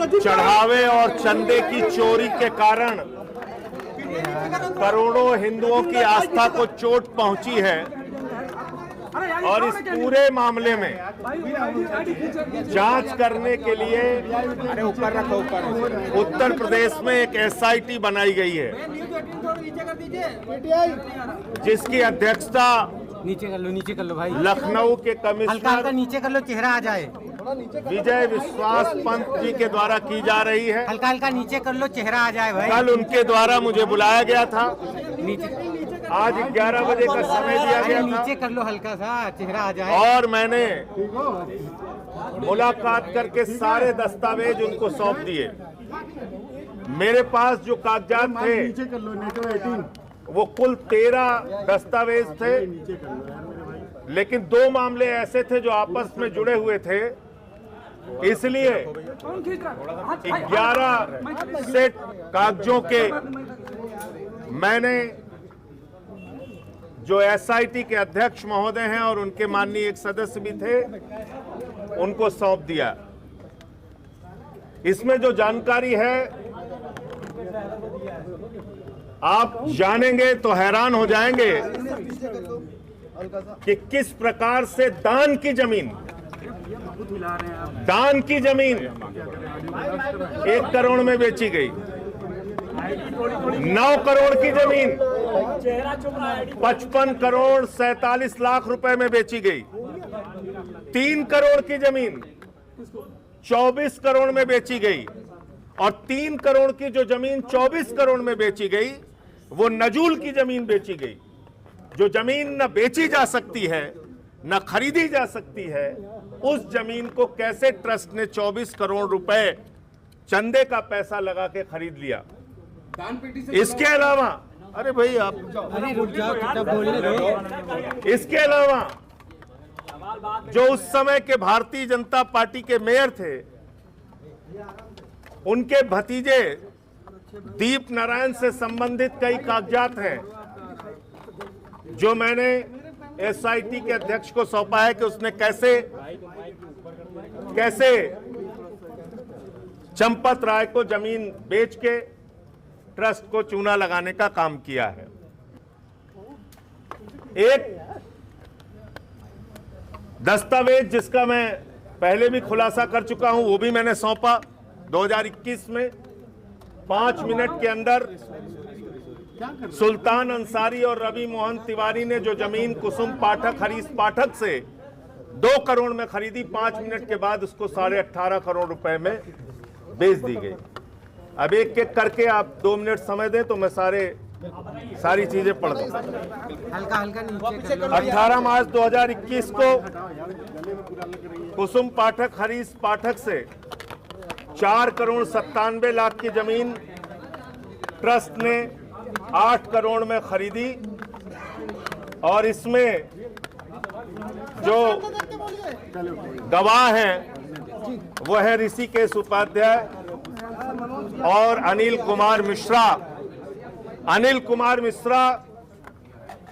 चढ़ावे और चंदे की चोरी के कारण करोड़ों हिंदुओं की आस्था को चोट पहुंची है और इस पूरे मामले में जांच करने के लिए उत्तर प्रदेश में एक एसआईटी बनाई गई है, जिसकी अध्यक्षता नीचे कर लो भाई, लखनऊ के हल्का कमिश्नर नीचे कर लो, चेहरा आ जाए। विजय विश्वास पंत जी के द्वारा की जा रही है। हल्का नीचे कर लो, चेहरा आ जाए भाई। कल उनके द्वारा मुझे बुलाया गया था, नीचे आज 11 बजे का समय दिया गया था नीचे कर लो, हल्का सा चेहरा आ जाए। और मैंने मुलाकात करके सारे दस्तावेज उनको सौंप दिए। मेरे पास जो कागजात थे वो कुल 13 दस्तावेज थे, लेकिन 2 मामले ऐसे थे जो आपस में जुड़े हुए थे, इसलिए 11 सेट कागजों के मैंने जो एसआईटी के अध्यक्ष महोदय हैं और उनके माननीय एक सदस्य भी थे, उनको सौंप दिया। इसमें जो जानकारी है आप जानेंगे तो हैरान हो जाएंगे कि किस प्रकार से दान की जमीन 1 करोड़ में बेची गई, 9 करोड़ की जमीन 55 करोड़ 47 लाख रुपए में बेची गई, 3 करोड़ की जमीन 24 करोड़ में बेची गई, और 3 करोड़ की जो जमीन 24 करोड़ में बेची गई वो नजूल की जमीन बेची गई। जो जमीन न बेची जा सकती है न खरीदी जा सकती है, उस जमीन को कैसे ट्रस्ट ने 24 करोड़ रुपए चंदे का पैसा लगा के खरीद लिया। इसके अलावा अरे भाई आप इसके अलावा जो उस समय के भारतीय जनता पार्टी के मेयर थे, उनके भतीजे दीप नारायण से संबंधित कई कागजात हैं जो मैंने एसआईटी के अध्यक्ष को सौंपा है कि उसने कैसे चंपत राय को जमीन बेच के ट्रस्ट को चूना लगाने का काम किया है। एक दस्तावेज जिसका मैं पहले भी खुलासा कर चुका हूं, वो भी मैंने सौंपा 2021 में। 5 मिनट के अंदर सुल्तान अंसारी और रवि मोहन तिवारी ने जो जमीन कुसुम पाठक हरीश पाठक से 2 करोड़ में खरीदी, 5 मिनट के बाद उसको 18.5 करोड़ रुपए में बेच दी गई। अब एक एक करके आप 2 मिनट समय दें तो मैं सारी चीजें पढ़ दूं। हल्का नीचे कर लो। 18 मार्च 2021 को कुसुम पाठक हरीश पाठक से 4 करोड़ 97 लाख की जमीन ट्रस्ट ने 8 करोड़ में खरीदी, और इसमें जो गवाह हैं वो है ऋषिकेश उपाध्याय और अनिल कुमार मिश्रा। अनिल कुमार मिश्रा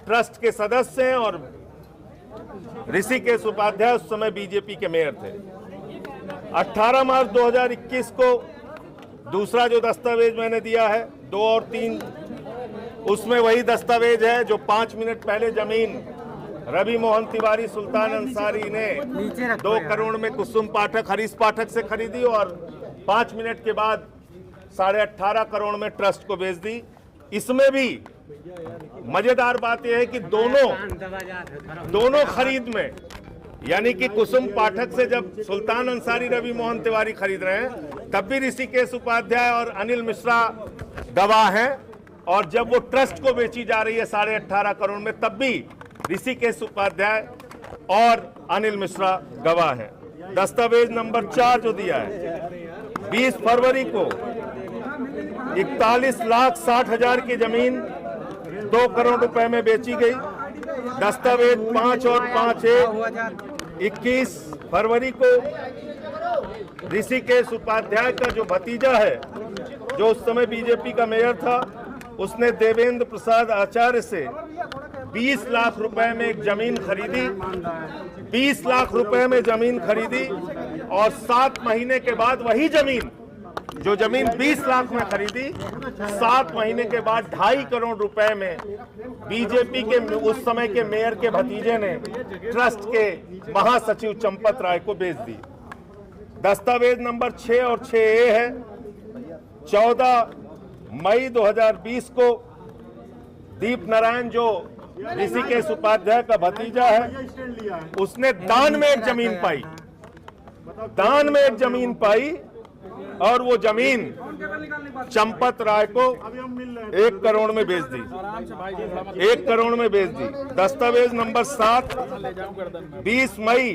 ट्रस्ट के सदस्य हैं और ऋषिकेश उपाध्याय उस समय बीजेपी के मेयर थे। 18 मार्च 2021 को दूसरा जो दस्तावेज मैंने दिया है 2 और 3, उसमें वही दस्तावेज है जो 5 मिनट पहले जमीन रवि मोहन तिवारी सुल्तान अंसारी ने 2 करोड़ में कुसुम पाठक हरीश पाठक से खरीदी और 5 मिनट के बाद 18.5 करोड़ में ट्रस्ट को बेच दी। इसमें भी मजेदार बात यह है कि दोनों खरीद में, यानी कि कुसुम पाठक से जब सुल्तान अंसारी रवि मोहन तिवारी खरीद रहे हैं तब भी ऋषिकेश उपाध्याय और अनिल मिश्रा गवाह हैं, और जब वो ट्रस्ट को बेची जा रही है 18.5 करोड़ में तब भी ऋषिकेश उपाध्याय और अनिल मिश्रा गवाह हैं। दस्तावेज नंबर 4 जो दिया है 20 फरवरी को 41,60,000 की जमीन 2 करोड़ रुपए में बेची गई। दस्तावेज 5 और 5 21 फरवरी को ऋषिकेश उपाध्याय का जो भतीजा है, जो उस समय बीजेपी का मेयर था, उसने देवेंद्र प्रसाद आचार्य से 20 लाख रुपए में एक जमीन खरीदी, 20 लाख रुपए में जमीन खरीदी और 7 महीने के बाद वही जमीन जो जमीन 20 लाख में खरीदी, 7 महीने के बाद 2.5 करोड़ रुपए में बीजेपी के उस समय के मेयर के भतीजे ने ट्रस्ट के महासचिव चंपत राय को बेच दी। दस्तावेज नंबर 6 और 6A है। 14 मई 2020 को दीप नारायण जो ऋषिकेश उपाध्याय का भतीजा है, उसने दान में एक जमीन पाई, दान में एक जमीन पाई और वो जमीन चंपत राय को 1 करोड़ में बेच दी, 1 करोड़ में बेच दी। दस्तावेज नंबर 7 20 मई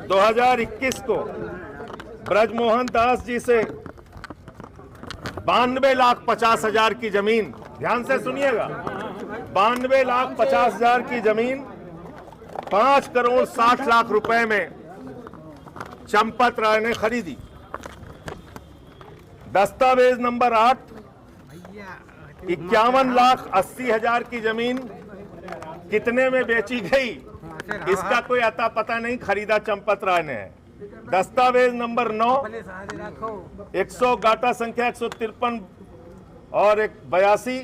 2021 को ब्रजमोहन दास जी से 92,50,000 की जमीन, ध्यान से सुनिएगा, 92,50,000 की जमीन 5 करोड़ 60 लाख रुपए में चंपत राय ने खरीदी। दस्तावेज नंबर 8 51,80,000 की जमीन कितने में बेची गई, इसका कोई अता पता नहीं, खरीदा चंपत राय ने है। दस्तावेज नंबर 9 100 गाटा संख्या 153 और 82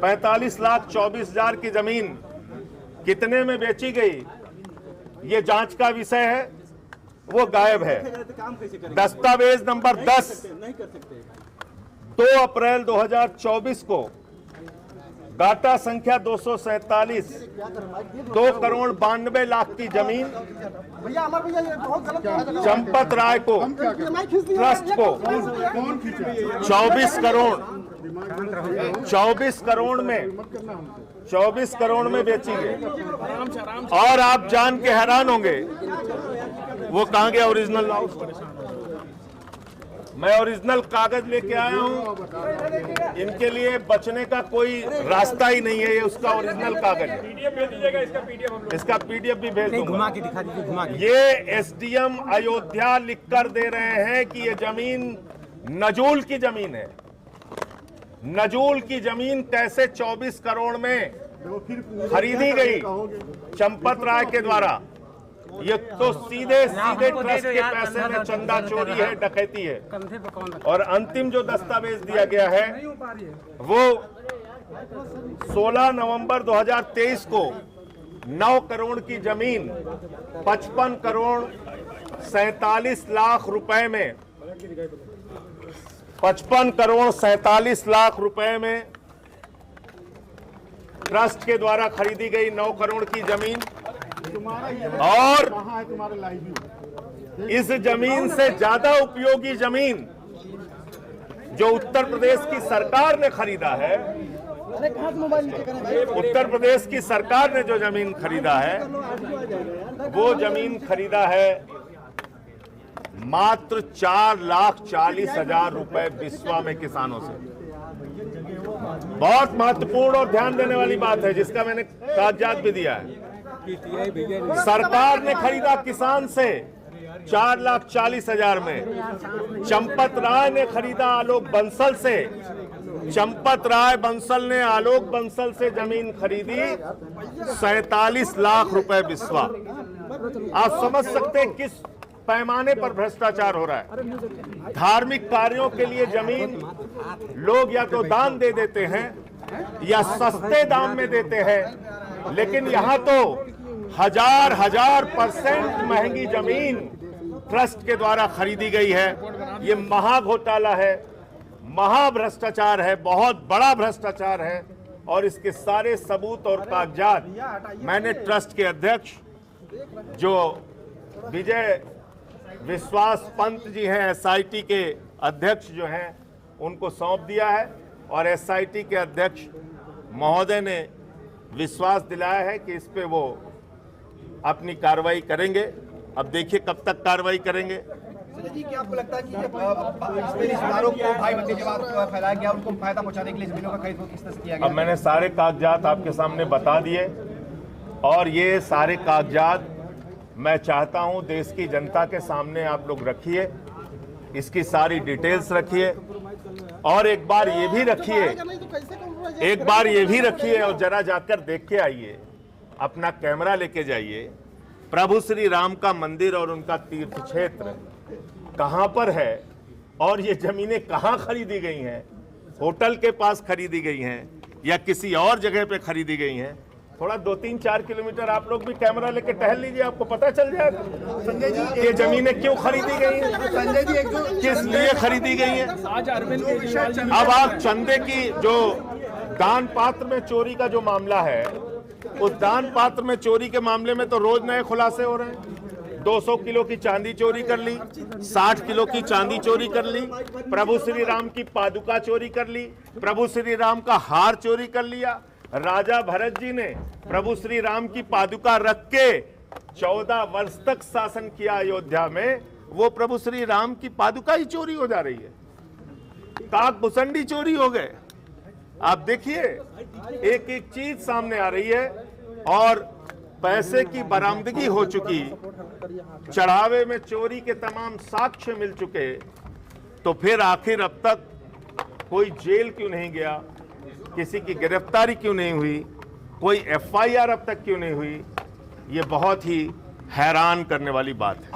45,24,000 की जमीन कितने में बेची गई, ये जांच का विषय है, वो गायब है। दस्तावेज नंबर 10 2 अप्रैल 2024 को गाटा संख्या 247 2 करोड़ 92 लाख की जमीन चंपत राय को ट्रस्ट को 24 करोड़ में बेची गई। और आप जान के हैरान होंगे, वो कहां गया ओरिजिनल? मैं ओरिजिनल कागज लेके आया हूं, इनके लिए बचने का कोई रास्ता ही नहीं है, ये उसका ओरिजिनल कागज है। पीडीएफ भेज दीजिएगा, इसका पीडीएफ भी भेज दूंगा। घुमा के दिखा दीजिए, घुमा के। ये एसडीएम अयोध्या लिखकर दे रहे हैं कि ये जमीन नजूल की जमीन है। नजूल की जमीन कैसे 24 करोड़ में खरीदी गई चंपत राय के द्वारा? ये तो सीधे ट्रस्ट के पैसे में चंदा चोरी है, डकैती है। और अंतिम जो दस्तावेज दिया गया है वो 16 नवंबर 2023 को 9 करोड़ की जमीन 55 करोड़ 47 लाख रुपए में 55 करोड़ 47 लाख रुपए में ट्रस्ट के द्वारा खरीदी गई 9 करोड़ की जमीन। और इस जमीन से ज्यादा उपयोगी जमीन जो उत्तर प्रदेश की सरकार ने खरीदा है, उत्तर प्रदेश की सरकार ने जो जमीन खरीदा है वो जमीन खरीदा है मात्र 4,40,000 रुपए बिस्वा में किसानों से। बहुत महत्वपूर्ण और ध्यान देने वाली बात है, जिसका मैंने कागजात भी दिया है। सरकार ने खरीदा किसान से 4,40,000 में। चंपत राय ने खरीदा आलोक बंसल से, चंपत राय बंसल ने आलोक बंसल से जमीन खरीदी 47 लाख रुपए बिस्वा। आप समझ सकते हैं किस पैमाने पर भ्रष्टाचार हो रहा है। धार्मिक कार्यों के लिए जमीन लोग या तो दान दे देते हैं या सस्ते दाम में देते हैं, लेकिन यहां तो हजार % महंगी जमीन ट्रस्ट के द्वारा खरीदी गई है। ये महा घोटाला है, महा भ्रष्टाचार है, बहुत बड़ा भ्रष्टाचार है। और इसके सारे सबूत और कागजात मैंने ट्रस्ट के अध्यक्ष जो विजय विश्वास पंत जी हैं, एसआईटी के अध्यक्ष जो हैं, उनको सौंप दिया है। और एसआईटी के अध्यक्ष महोदय ने विश्वास दिलाया है कि इस पे वो अपनी कार्रवाई करेंगे। अब देखिए कब तक कार्रवाई करेंगे। संजय जी, क्या आपको लगता है कि इसमें रिश्तेदारों को भाई भतीजेवाद फैलाया गया, उनको फायदा पहुंचाने के लिए जमीनों का खरीद किस तरह से किया गया? अब मैंने सारे कागजात आपके सामने बता दिए और ये सारे कागजात मैं चाहता हूं देश की जनता के सामने आप लोग रखिए, इसकी सारी डिटेल्स रखिए। और एक बार ये भी रखिए, और जरा जाकर देख के आइए, अपना कैमरा लेके जाइए, प्रभु श्री राम का मंदिर और उनका तीर्थ क्षेत्र कहां पर है और ये जमीनें कहां खरीदी गई हैं, होटल के पास खरीदी गई हैं या किसी और जगह पे खरीदी गई हैं, थोड़ा 2-3-4 किलोमीटर आप लोग भी कैमरा लेके टहल लीजिए, आपको पता चल जाएगा संजय जी ये जमीनें क्यों खरीदी गई हैं, संजय जी एक जो किस लिए खरीदी गई हैं। आज अरविंद केजरीवाल अब आप चंदे की जो दान पात्र में चोरी का जो मामला है, उस दान पात्र में चोरी के मामले में तो रोज नए खुलासे हो रहे हैं। 200 किलो की चांदी चोरी कर ली, 60 किलो की चांदी चोरी कर ली, प्रभु श्री राम की पादुका चोरी कर ली, प्रभु श्री राम का हार चोरी कर लिया। राजा भरत जी ने प्रभु श्री राम की पादुका रख के 14 वर्ष तक शासन किया अयोध्या में, वो प्रभु श्री राम की पादुका ही चोरी हो जा रही है। काक भुसंडी चोरी हो गए। आप देखिए एक एक चीज सामने आ रही है और पैसे की बरामदगी हो चुकी, चढ़ावे में चोरी के तमाम साक्ष्य मिल चुके, तो फिर आखिर अब तक कोई जेल क्यों नहीं गया, किसी की गिरफ्तारी क्यों नहीं हुई, कोई FIR अब तक क्यों नहीं हुई, ये बहुत ही हैरान करने वाली बात है।